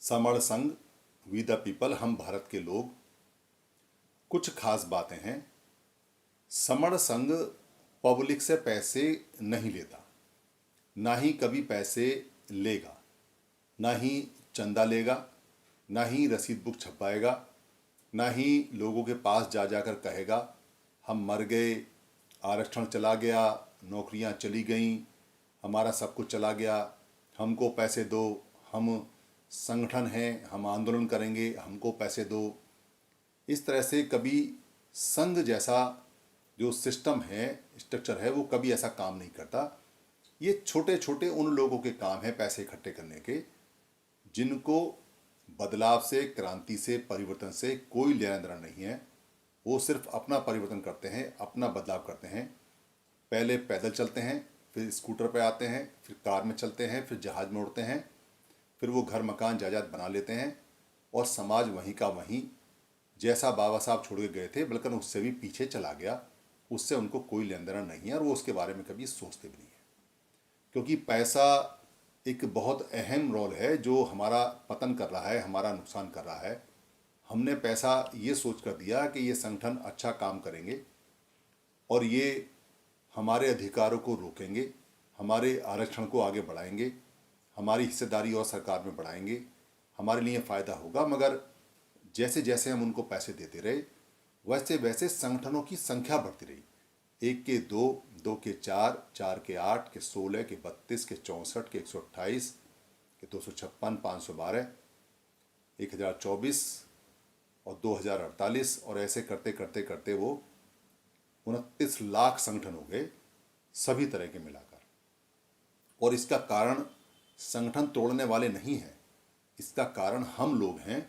समण संघ, we the people, हम भारत के लोग। कुछ खास बातें हैं। समण संघ पब्लिक से पैसे नहीं लेता, ना ही कभी पैसे लेगा, ना ही चंदा लेगा, ना ही रसीद बुक छपवाएगा, ना ही लोगों के पास जा जाकर कहेगा हम मर गए, आरक्षण चला गया, नौकरियां चली गईं, हमारा सब कुछ चला गया, हमको पैसे दो, हम संगठन हैं, हम आंदोलन करेंगे, हमको पैसे दो। इस तरह से कभी संघ जैसा जो सिस्टम है, स्ट्रक्चर है, वो कभी ऐसा काम नहीं करता। ये छोटे छोटे उन लोगों के काम है पैसे इकट्ठे करने के, जिनको बदलाव से, क्रांति से, परिवर्तन से कोई लेना देना नहीं है। वो सिर्फ अपना परिवर्तन करते हैं, अपना बदलाव करते हैं। पहले पैदल चलते हैं, फिर स्कूटर पे आते हैं, फिर कार में चलते हैं, फिर जहाज में उड़ते हैं, फिर वो घर मकान जायदाद बना लेते हैं और समाज वहीं का वहीं जैसा बाबा साहब छोड़ के गए थे, बल्कि उससे भी पीछे चला गया। उससे उनको कोई लेना देना नहीं है और वो उसके बारे में कभी सोचते भी नहीं है, क्योंकि पैसा एक बहुत अहम रोल है जो हमारा पतन कर रहा है, हमारा नुकसान कर रहा है। हमने पैसा ये सोच कर दिया कि ये संगठन अच्छा काम करेंगे और ये हमारे अधिकारों को रोकेंगे, हमारे आरक्षण को आगे बढ़ाएंगे, हमारी हिस्सेदारी और सरकार में बढ़ाएंगे, हमारे लिए फ़ायदा होगा। मगर जैसे जैसे हम उनको पैसे देते रहे, वैसे वैसे संगठनों की संख्या बढ़ती रही। 1 के 2, 2 के 4, 4 के 8, के 16, के 32, के 64, के 128, के 256, 512, 1024 और 2048, और ऐसे करते करते करते वो 29 लाख संगठन हो गए, सभी तरह के मिलाकर। और इसका कारण संगठन तोड़ने वाले नहीं हैं, इसका कारण हम लोग हैं,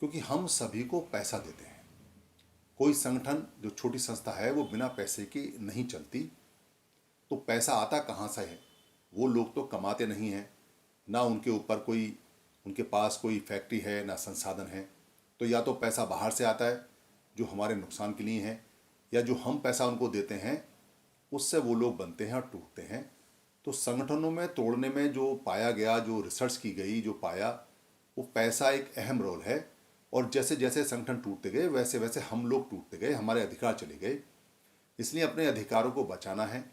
क्योंकि हम सभी को पैसा देते हैं। कोई संगठन जो छोटी संस्था है वो बिना पैसे के नहीं चलती। तो पैसा आता कहाँ से है? वो लोग तो कमाते नहीं हैं, ना उनके ऊपर कोई, उनके पास कोई फैक्ट्री है, ना संसाधन है। तो या तो पैसा बाहर से आता है जो हमारे नुकसान के लिए है, या जो हम पैसा उनको देते हैं उससे वो लोग बनते हैं और टूटते हैं। तो संगठनों में तोड़ने में जो पाया गया, जो रिसर्च की गई, जो पाया, वो पैसा एक अहम रोल है। और जैसे जैसे संगठन टूटते गए वैसे वैसे हम लोग टूटते गए, हमारे अधिकार चले गए। इसलिए अपने अधिकारों को बचाना है,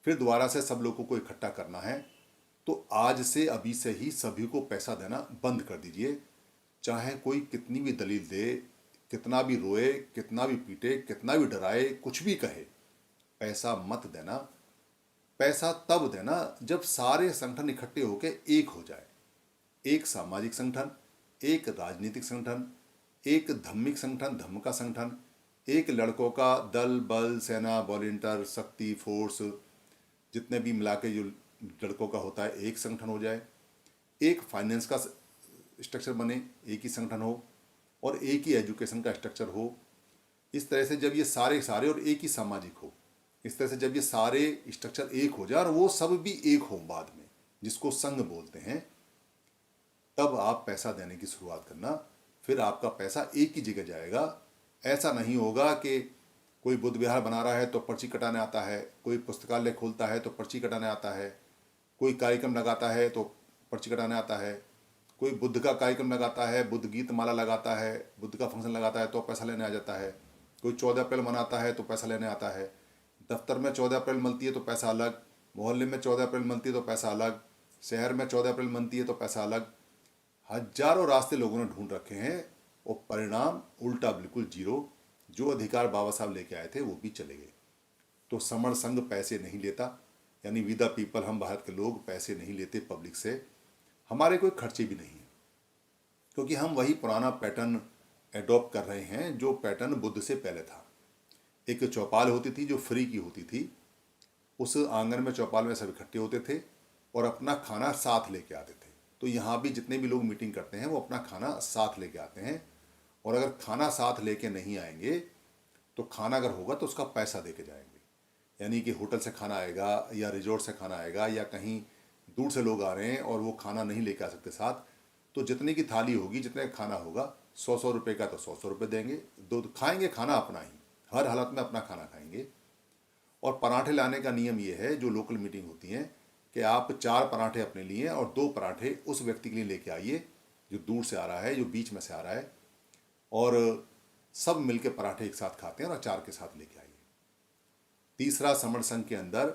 फिर दोबारा से सब लोगों को इकट्ठा करना है। तो आज से, अभी से ही सभी को पैसा देना बंद कर दीजिए। चाहे कोई कितनी भी दलील दे, कितना भी रोए, कितना भी पीटे, कितना भी डराए, कुछ भी कहे, पैसा मत देना। पैसा तब देना जब सारे संगठन इकट्ठे होकर एक हो जाए। एक सामाजिक संगठन, एक राजनीतिक संगठन, एक धर्मिक संगठन, धर्म का संगठन, एक लड़कों का दल, बल, सेना, वॉलंटियर, शक्ति, फोर्स, जितने भी मिला के जो लड़कों का होता है, एक संगठन हो जाए। एक फाइनेंस का स्ट्रक्चर बने, एक ही संगठन हो, और एक ही एजुकेशन का स्ट्रक्चर हो। इस तरह से जब ये सारे सारे और एक ही सामाजिक हो, इस तरह से जब ये सारे स्ट्रक्चर एक हो जाए और वो सब भी एक हो बाद में, जिसको संघ बोलते हैं, तब आप पैसा देने की शुरुआत करना। फिर आपका पैसा एक ही जगह जाएगा। ऐसा नहीं होगा कि कोई बुद्ध विहार बना रहा है तो पर्ची कटाने आता है, कोई पुस्तकालय खोलता है तो पर्ची कटाने आता है, कोई कार्यक्रम लगाता है तो पर्ची कटाने आता है, कोई बुद्ध का कार्यक्रम लगाता है, बुद्ध गीत माला लगाता है, बुद्ध का फंक्शन लगाता है तो पैसा लेने आ जाता है, कोई 14 अप्रैल मनाता है तो पैसा लेने आता है, दफ्तर में 14 अप्रैल मिलती है तो पैसा अलग, मोहल्ले में 14 अप्रैल मिलती है तो पैसा अलग, शहर में 14 अप्रैल मिलती है तो पैसा अलग। हजारों रास्ते लोगों ने ढूंढ रखे हैं और परिणाम उल्टा, बिल्कुल जीरो। जो अधिकार बाबा साहब लेके आए थे वो भी चले गए। तो समण संघ पैसे नहीं लेता, यानी वी द पीपल, हम भारत के लोग पैसे नहीं लेते पब्लिक से। हमारे कोई खर्चे भी नहीं है, क्योंकि हम वही पुराना पैटर्न एडॉप्ट कर रहे हैं जो पैटर्न बुद्ध से पहले था। एक चौपाल होती थी जो फ्री की होती थी, उस आंगन में, चौपाल में सब इकट्ठे होते थे और अपना खाना साथ लेके आते थे। तो यहाँ भी जितने भी लोग मीटिंग करते हैं वो अपना खाना साथ लेके आते हैं, और अगर खाना साथ लेके नहीं आएंगे तो खाना अगर होगा तो उसका पैसा दे के जाएंगे। यानी कि होटल से खाना आएगा या रिजॉर्ट से खाना आएगा या कहीं दूर से लोग आ रहे हैं और वो खाना नहीं लेके आ सकते साथ, तो जितने की थाली होगी, जितने का खाना होगा, 100-100 रुपये का, तो 100-100 रुपये देंगे। दो खाएंगे खाना अपना ही, हर हालत में अपना खाना खाएंगे। और पराठे लाने का नियम ये है, जो लोकल मीटिंग होती हैं, कि आप 4 पराठे अपने लिए और 2 पराठे उस व्यक्ति के लिए लेके आइए जो दूर से आ रहा है, जो बीच में से आ रहा है, और सब मिलके पराठे एक साथ खाते हैं और अचार के साथ लेके आइए। तीसरा, समण संघ के अंदर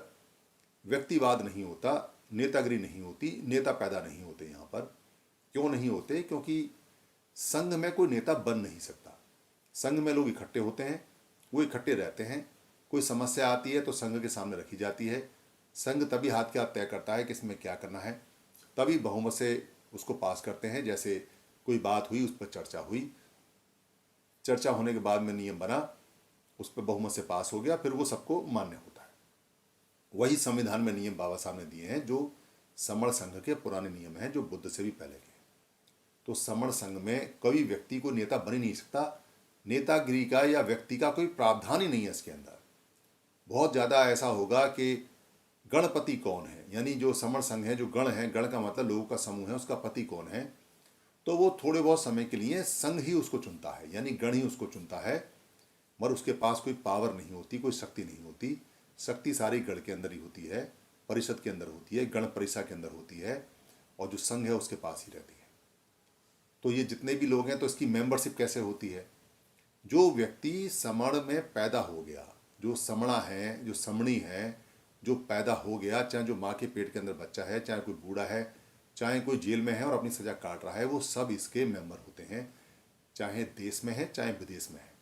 व्यक्तिवाद नहीं होता, नेतागिरी नहीं होती, नेता पैदा नहीं होते यहाँ पर। क्यों नहीं होते? क्योंकि संघ में कोई नेता बन नहीं सकता। संघ में लोग इकट्ठे होते हैं, वो इकट्ठे रहते हैं, कोई समस्या आती है तो संघ के सामने रखी जाती है। संघ तभी हाथ के हाथ तय करता है कि इसमें क्या करना है, तभी बहुमत से उसको पास करते हैं। जैसे कोई बात हुई, उस पर चर्चा हुई, चर्चा होने के बाद में नियम बना, उस पर बहुमत से पास हो गया, फिर वो सबको मान्य होता है। वही संविधान में नियम बाबा साहब ने दिए हैं, जो समण संघ के पुराने नियम हैं, जो बुद्ध से भी पहले के हैं। तो समण संघ में कोई व्यक्ति को नेता बन ही नहीं सकता। नेतागिरी का या व्यक्ति का कोई प्रावधान ही नहीं है इसके अंदर। बहुत ज़्यादा ऐसा होगा कि गणपति कौन है, यानी जो समण संघ है, जो गण है, गण का मतलब लोगों का समूह है, उसका पति कौन है, तो वो थोड़े बहुत समय के लिए संघ ही उसको चुनता है, यानी गण ही उसको चुनता है, मगर उसके पास कोई पावर नहीं होती, कोई शक्ति नहीं होती। शक्ति सारी गण के अंदर ही होती है, परिषद के अंदर होती है, गण परिषद के अंदर होती है, और जो संघ है उसके पास ही रहती है। तो ये जितने भी लोग हैं, तो इसकी मेंबरशिप कैसे होती है? जो व्यक्ति समण में पैदा हो गया, जो समणा है, जो समणी है, जो पैदा हो गया, चाहे जो माँ के पेट के अंदर बच्चा है, चाहे कोई बूढ़ा है, चाहे कोई जेल में है और अपनी सजा काट रहा है, वो सब इसके मेंबर होते हैं, चाहे देश में है चाहे विदेश में है।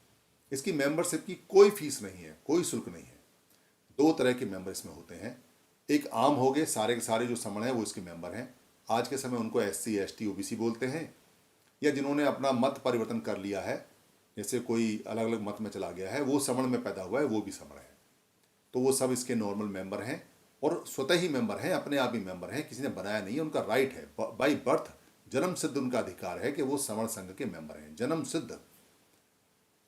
इसकी मेंबरशिप की कोई फीस नहीं है, कोई शुल्क नहीं है। दो तरह के मेंबर इसमें होते हैं। एक आम हो गए, सारे के सारे जो समण हैं वो इसके मेंबर हैं। आज के समय उनको SC ST OBC बोलते हैं, या जिन्होंने अपना मत परिवर्तन कर लिया है, जैसे कोई अलग अलग मत में चला गया है, वो समण में पैदा हुआ है, वो भी समण है। तो वो सब इसके नॉर्मल मेंबर हैं और स्वतः ही मेंबर हैं, अपने आप ही मेंबर हैं, किसी ने बनाया नहीं है, उनका राइट है, बाई बर्थ जन्म सिद्ध उनका अधिकार है कि वो समण संघ के मेंबर हैं, जन्म सिद्ध।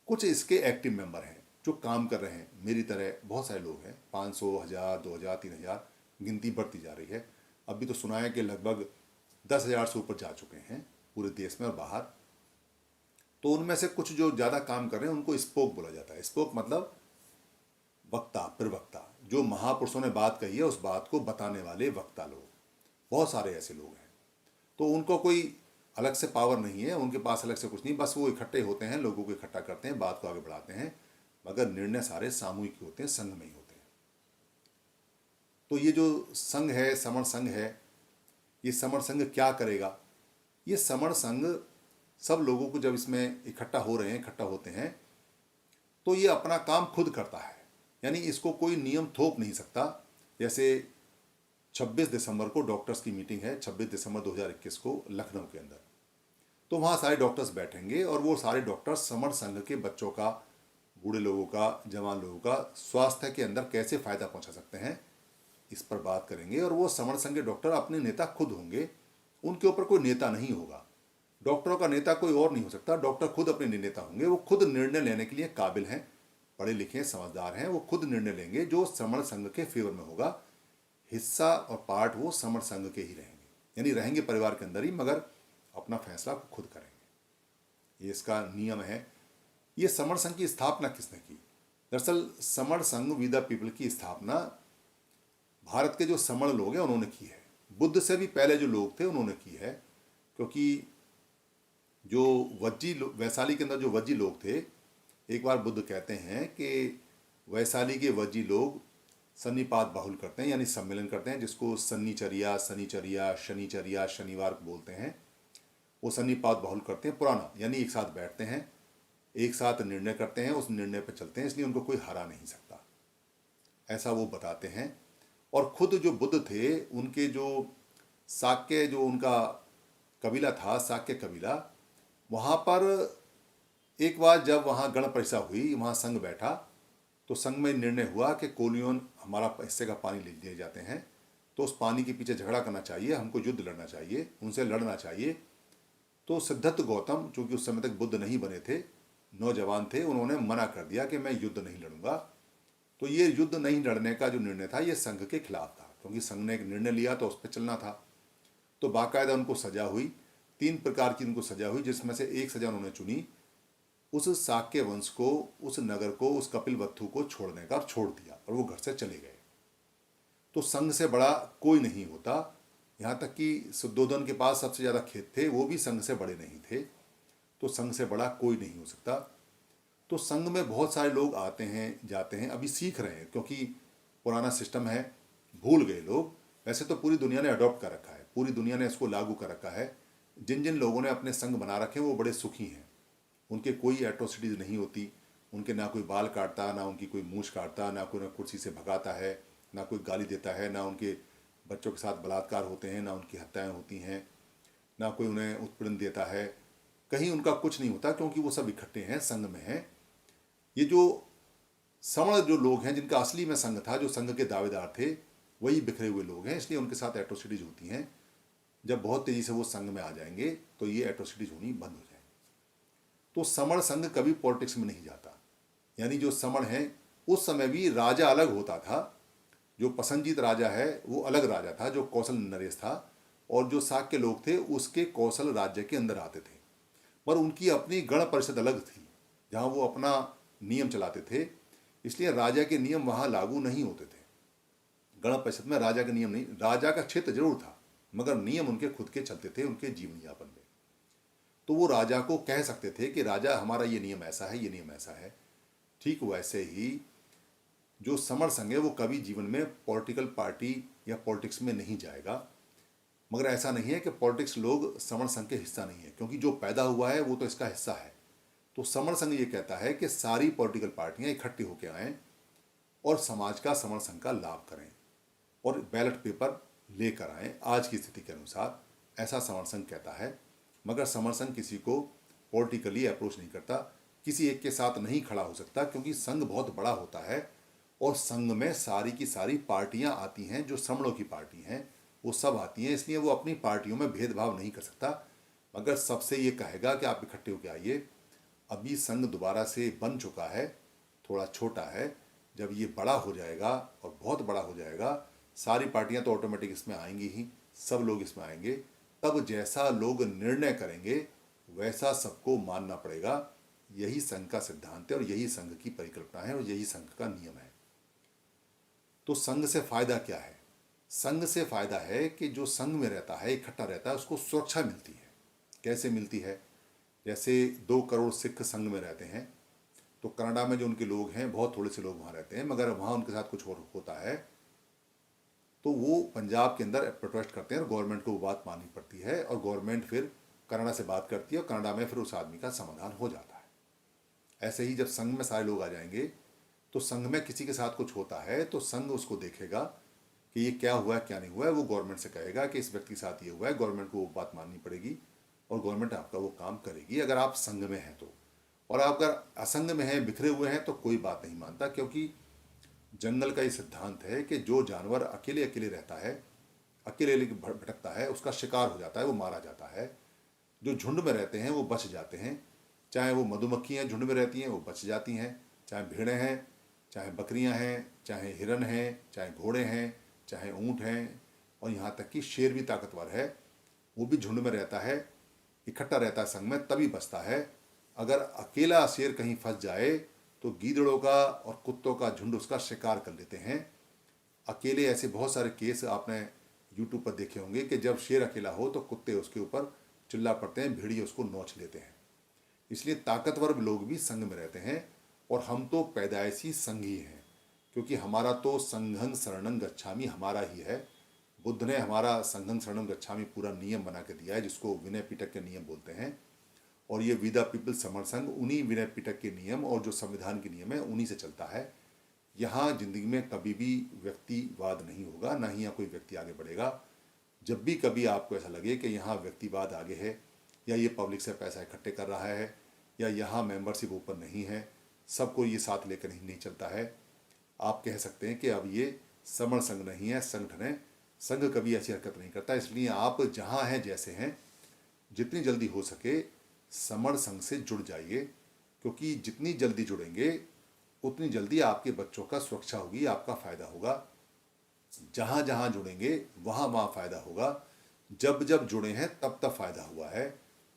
कुछ इसके एक्टिव मेंबर हैं जो काम कर रहे हैं, मेरी तरह बहुत सारे लोग हैं, 500, 1000, 2000, 3000, गिनती बढ़ती जा रही है। अभी तो सुना है कि लगभग 10,000 से ऊपर जा चुके हैं पूरे देश में और बाहर। तो उनमें से कुछ जो ज़्यादा काम कर रहे हैं उनको स्पोक बोला जाता है। स्पोक मतलब वक्ता, प्रवक्ता, जो महापुरुषों ने बात कही है उस बात को बताने वाले वक्ता लोग। बहुत सारे ऐसे लोग हैं। तो उनको कोई अलग से पावर नहीं है, उनके पास अलग से कुछ नहीं, बस वो इकट्ठे होते हैं, लोगों को इकट्ठा करते हैं, बात को आगे बढ़ाते हैं, मगर निर्णय सारे सामूहिक होते हैं, संघ में ही होते हैं। तो ये जो संघ है, समण संघ है, ये समण संघ क्या करेगा? ये समण संघ सब लोगों को जब इसमें इकट्ठा हो रहे हैं, इकट्ठा होते हैं, तो ये अपना काम खुद करता है, यानी इसको कोई नियम थोप नहीं सकता। जैसे 26 दिसंबर को डॉक्टर्स की मीटिंग है, 26 दिसंबर 2021 को लखनऊ के अंदर। तो वहाँ सारे डॉक्टर्स बैठेंगे और वो सारे डॉक्टर्स समण संघ के बच्चों का, बूढ़े लोगों का, जवान लोगों का स्वास्थ्य के अंदर कैसे फ़ायदा पहुँचा सकते हैं, इस पर बात करेंगे। और वो समण संघ के डॉक्टर अपने नेता खुद होंगे, उनके ऊपर कोई नेता नहीं होगा। डॉक्टरों का नेता कोई और नहीं हो सकता, डॉक्टर खुद अपने नेता होंगे। वो खुद निर्णय लेने के लिए काबिल हैं, पढ़े लिखे समझदार हैं, वो खुद निर्णय लेंगे जो समण संघ के फेवर में होगा। हिस्सा और पार्ट वो समण संघ के ही रहेंगे, यानी रहेंगे परिवार के अंदर ही, मगर अपना फैसला खुद करेंगे। ये इसका नियम है। ये समण संघ की स्थापना किसने की? दरअसल समण संघ वी द पीपल की स्थापना भारत के जो समण लोग हैं उन्होंने की है। बुद्ध से भी पहले जो लोग थे उन्होंने की है, क्योंकि जो वैशाली के अंदर जो वज्जी लोग थे, एक बार बुद्ध कहते हैं कि वैशाली के वज्जी लोग सन्निपात बाहुल करते हैं, यानी सम्मेलन करते हैं, जिसको शनिचर्या, शनिवार को बोलते हैं। वो सन्निपात बाहुल करते हैं, पुराना, यानी एक साथ बैठते हैं, एक साथ निर्णय करते हैं, उस निर्णय पर चलते हैं, इसलिए उनको कोई हरा नहीं सकता, ऐसा वो बताते हैं। और खुद जो बुद्ध थे, उनके जो शाक्य, जो उनका कबीला था, शाक्य कबीला, वहाँ पर एक बार जब वहाँ गण परिषद हुई, वहाँ संघ बैठा, तो संघ में निर्णय हुआ कि कोलियोन हमारा हिस्से का पानी ले लिए जाते हैं, तो उस पानी के पीछे झगड़ा करना चाहिए, हमको युद्ध लड़ना चाहिए, उनसे लड़ना चाहिए। तो सिद्धार्थ गौतम, चूँकि उस समय तक बुद्ध नहीं बने थे, नौजवान थे, उन्होंने मना कर दिया कि मैं युद्ध नहीं लड़ूंगा। तो ये युद्ध नहीं लड़ने का जो निर्णय था, ये संघ के खिलाफ था, क्योंकि संघ ने एक निर्णय लिया तो उस पर चलना था। तो बाकायदा उनको सजा हुई, 3 प्रकार की उनको सजा हुई, जिसमें से एक सजा उन्होंने चुनी, उस शाक्य वंश को, उस नगर को, उस कपिलवस्तु को छोड़ने का, छोड़ दिया और वो घर से चले गए। तो संघ से बड़ा कोई नहीं होता। यहाँ तक कि शुद्धोधन के पास सबसे ज़्यादा खेत थे, वो भी संघ से बड़े नहीं थे। तो संघ से बड़ा कोई नहीं हो सकता। तो संघ में बहुत सारे लोग आते हैं जाते हैं, अभी सीख रहे हैं क्योंकि पुराना सिस्टम है, भूल गए लोग। वैसे तो पूरी दुनिया ने अडॉप्ट कर रखा है, पूरी दुनिया ने इसको लागू कर रखा है। जिन जिन लोगों ने अपने संघ बना रखे हैं वो बड़े सुखी हैं, उनके कोई एट्रोसिटीज़ नहीं होती, उनके ना कोई बाल काटता, ना उनकी कोई मूछ काटता, ना कोई ना कुर्सी से भगाता है, ना कोई गाली देता है, ना उनके बच्चों के साथ बलात्कार होते हैं, ना उनकी हत्याएं होती हैं, ना कोई उन्हें उत्पीड़न देता है। कहीं उनका कुछ नहीं होता क्योंकि वो सब इकट्ठे हैं, संघ में हैं। ये जो सवर्ण जो लोग हैं जिनका असली में संघ था, जो संघ के दावेदार थे, वही बिखरे हुए लोग हैं, इसलिए उनके साथ एट्रोसिटीज होती हैं। जब बहुत तेजी से वो संघ में आ जाएंगे तो ये एट्रोसिटीज होनी बंद हो जाएंगी। तो समण संघ कभी पॉलिटिक्स में नहीं जाता। यानी जो समण है, उस समय भी राजा अलग होता था। जो पसंजीत राजा है वो अलग राजा था, जो कौशल नरेश था, और जो शाक्य लोग थे उसके कौशल राज्य के अंदर आते थे। पर उनकी अपनी गण परिषद अलग थी, जहाँ वो अपना नियम चलाते थे। इसलिए राजा के नियम वहाँ लागू नहीं होते थे। गण परिषद में राजा के नियम नहीं, राजा का क्षेत्र जरूर था, मगर नियम उनके खुद के चलते थे उनके जीवन यापन में। तो वो राजा को कह सकते थे कि राजा हमारा ये नियम ऐसा है, ये नियम ऐसा है। ठीक वैसे ही जो समर संघ है वो कभी जीवन में पॉलिटिकल पार्टी या पॉलिटिक्स में नहीं जाएगा। मगर ऐसा नहीं है कि पॉलिटिक्स लोग समर संघ के हिस्सा नहीं है, क्योंकि जो पैदा हुआ है वो तो इसका हिस्सा है। तो समर संघ ये कहता है कि सारी पॉलिटिकल पार्टियां इकट्ठी होकर आएँ और समाज का समर संघ का लाभ करें और बैलेट पेपर लेकर आएँ आज की स्थिति के अनुसार, ऐसा समर संघ कहता है। मगर समर संघ किसी को पॉलिटिकली अप्रोच नहीं करता, किसी एक के साथ नहीं खड़ा हो सकता, क्योंकि संघ बहुत बड़ा होता है और संघ में सारी की सारी पार्टियां आती हैं, जो समणों की पार्टी हैं वो सब आती हैं। इसलिए वो अपनी पार्टियों में भेदभाव नहीं कर सकता, मगर सबसे ये कहेगा कि आप इकट्ठे होकर आइए। अभी संघ दोबारा से बन चुका है, थोड़ा छोटा है। जब ये बड़ा हो जाएगा और बहुत बड़ा हो जाएगा, सारी पार्टियां तो ऑटोमेटिक इसमें आएंगी ही, सब लोग इसमें आएंगे। तब जैसा लोग निर्णय करेंगे वैसा सबको मानना पड़ेगा। यही संघ का सिद्धांत है और यही संघ की परिकल्पना है और यही संघ का नियम है। तो संघ से फायदा क्या है? संघ से फायदा है कि जो संघ में रहता है, इकट्ठा रहता है, उसको सुरक्षा मिलती है। कैसे मिलती है? जैसे 2 करोड़ सिख संघ में रहते हैं, तो कनाडा में जो उनके लोग हैं, बहुत थोड़े से लोग वहाँ रहते हैं, मगर वहाँ उनके साथ कुछ और होता है तो वो पंजाब के अंदर प्रोटेस्ट करते हैं और गवर्नमेंट को वो बात माननी पड़ती है और गवर्नमेंट फिर कनाडा से बात करती है और कनाडा में फिर उस आदमी का समाधान हो जाता है। ऐसे ही जब संघ में सारे लोग आ जाएंगे तो संघ में किसी के साथ कुछ होता है तो संघ उसको देखेगा कि ये क्या हुआ है क्या नहीं हुआ है। वो गवर्नमेंट से कहेगा कि इस व्यक्ति के साथ ये हुआ है, गवर्नमेंट को वो बात माननी पड़ेगी और गवर्नमेंट आपका वो काम करेगी, अगर आप संघ में हैं तो। और आप अगर असंघ में हैं, बिखरे हुए हैं, तो कोई बात नहीं मानता, क्योंकि जंगल का ये सिद्धांत है कि जो जानवर अकेले अकेले रहता है, अकेले भटकता है, उसका शिकार हो जाता है, वो मारा जाता है। जो झुंड में रहते हैं वो बच जाते हैं, चाहे वो मधुमक्खियाँ झुंड में रहती हैं वो बच जाती हैं, चाहे भेड़ें हैं, चाहे बकरियां हैं, चाहे हिरन हैं, चाहे घोड़े हैं, चाहे ऊँट हैं, और यहाँ तक कि शेर भी ताकतवर है, वो भी झुंड में रहता है, इकट्ठा रहता है संग में, तभी बचता है। अगर अकेला शेर कहीं फंस जाए तो गीदड़ों का और कुत्तों का झुंड उसका शिकार कर लेते हैं। अकेले ऐसे बहुत सारे केस आपने यूट्यूब पर देखे होंगे कि जब शेर अकेला हो तो कुत्ते उसके ऊपर चिल्ला पड़ते हैं, भेड़िए उसको नोच लेते हैं। इसलिए ताकतवर लोग भी संघ में रहते हैं और हम तो पैदाइशी संघी हैं, क्योंकि हमारा तो संघं शरणं गच्छामि हमारा ही है। बुद्ध ने हमारा संघं शरणं गच्छामि पूरा नियम बना के दिया है, जिसको विनय पिटक के नियम बोलते हैं। और ये वी द पीपल समर संघ उन्हीं विनय पिटक के नियम और जो संविधान के नियम है उन्हीं से चलता है। यहाँ जिंदगी में कभी भी व्यक्तिवाद नहीं होगा, ना ही यहाँ कोई व्यक्ति आगे बढ़ेगा। जब भी कभी आपको ऐसा लगे कि यहाँ व्यक्तिवाद आगे है, या ये पब्लिक से पैसा इकट्ठे कर रहा है, या यहाँ मेंबरशिप ऊपर नहीं है, सबको ये साथ लेकर नहीं चलता है, आप कह सकते हैं कि अब ये समर संघ नहीं है, संगठन है। संघ कभी ऐसी हरकत नहीं करता। इसलिए आप जहाँ हैं जैसे हैं, जितनी जल्दी हो सके समर संघ से जुड़ जाइए, क्योंकि जितनी जल्दी जुड़ेंगे उतनी जल्दी आपके बच्चों का सुरक्षा होगी, आपका फायदा होगा। जहाँ जहाँ जुड़ेंगे वहाँ वहाँ फायदा होगा। जब जब जुड़े हैं तब तब फायदा हुआ है,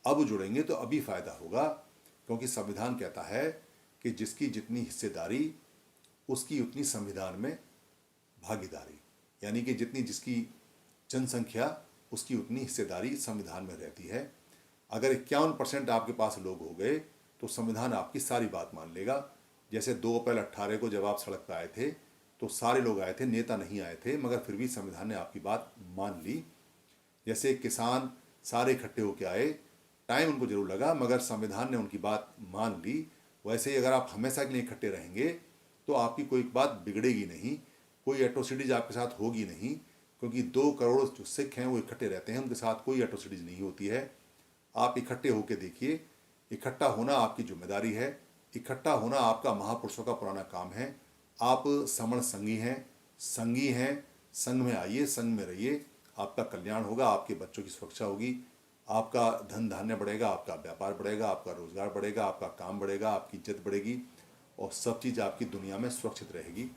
अब जुड़ेंगे तो अभी फायदा होगा, क्योंकि संविधान कहता है कि जिसकी जितनी हिस्सेदारी उसकी उतनी संविधान में भागीदारी। यानी कि जितनी जिसकी जनसंख्या उसकी उतनी हिस्सेदारी संविधान में रहती है। अगर 51% आपके पास लोग हो गए तो संविधान आपकी सारी बात मान लेगा। जैसे 2 अप्रैल 18 को जब आप सड़क पर आए थे तो सारे लोग आए थे, नेता नहीं आए थे, मगर फिर भी संविधान ने आपकी बात मान ली। जैसे किसान सारे इकट्ठे होकर आए, टाइम उनको जरूर लगा मगर संविधान ने उनकी बात मान ली। वैसे ही अगर आप हमेशा के लिए इकट्ठे रहेंगे तो आपकी कोई बात बिगड़ेगी नहीं, कोई एट्रोसिटीज आपके साथ होगी नहीं, क्योंकि 2 करोड़ जो सिख हैं वो इकट्ठे रहते हैं, उनके साथ कोई एट्रोसिटीज नहीं होती है। आप इकट्ठे होकर देखिए, इकट्ठा होना आपकी जिम्मेदारी है, इकट्ठा होना आपका महापुरुषों का पुराना काम है। आप समण संगी हैं, संघ में आइए, संघ में रहिए, आपका कल्याण होगा, आपके बच्चों की सुरक्षा होगी, आपका धन धान्य बढ़ेगा, आपका व्यापार बढ़ेगा, आपका रोजगार बढ़ेगा, आपका काम बढ़ेगा, आपकी इज्जत बढ़ेगी और सब चीज़ आपकी दुनिया में सुरक्षित रहेगी।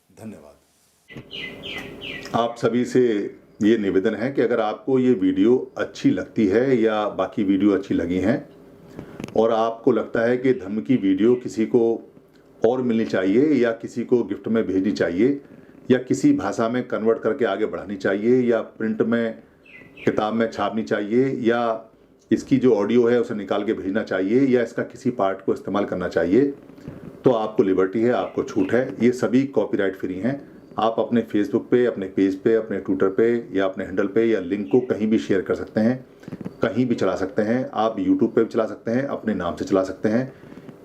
धन्यवाद। आप सभी से ये निवेदन है कि अगर आपको ये वीडियो अच्छी लगती है या बाकी वीडियो अच्छी लगी हैं और आपको लगता है कि धर्म की वीडियो किसी को और मिलनी चाहिए या किसी को गिफ्ट में भेजनी चाहिए या किसी भाषा में कन्वर्ट करके आगे बढ़ानी चाहिए या प्रिंट में किताब में छापनी चाहिए या इसकी जो ऑडियो है उसे निकाल के भेजना चाहिए या इसका किसी पार्ट को इस्तेमाल करना चाहिए, तो आपको लिबर्टी है, आपको छूट है। ये सभी कॉपीराइट फ्री हैं। आप अपने फेसबुक पे, अपने पेज पे, अपने ट्विटर पे या अपने हैंडल पे या लिंक को कहीं भी शेयर कर सकते हैं, कहीं भी चला सकते हैं। आप यूट्यूब पे भी चला सकते हैं, अपने नाम से चला सकते हैं।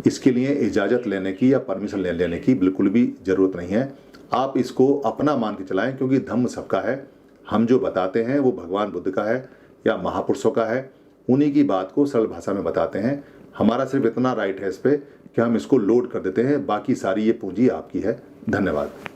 इसके लिए इजाज़त लेने की या परमिशन लेने की बिल्कुल भी ज़रूरत नहीं है। आप इसको अपना मान के चलाएं, क्योंकि धर्म सबका है। हम जो बताते हैं वो भगवान बुद्ध का है या महापुरुषों का है, उन्हीं की बात को सरल भाषा में बताते हैं। हमारा सिर्फ इतना राइट है इस पर कि हम इसको लोड कर देते हैं, बाकी सारी ये पूंजी आपकी है। धन्यवाद।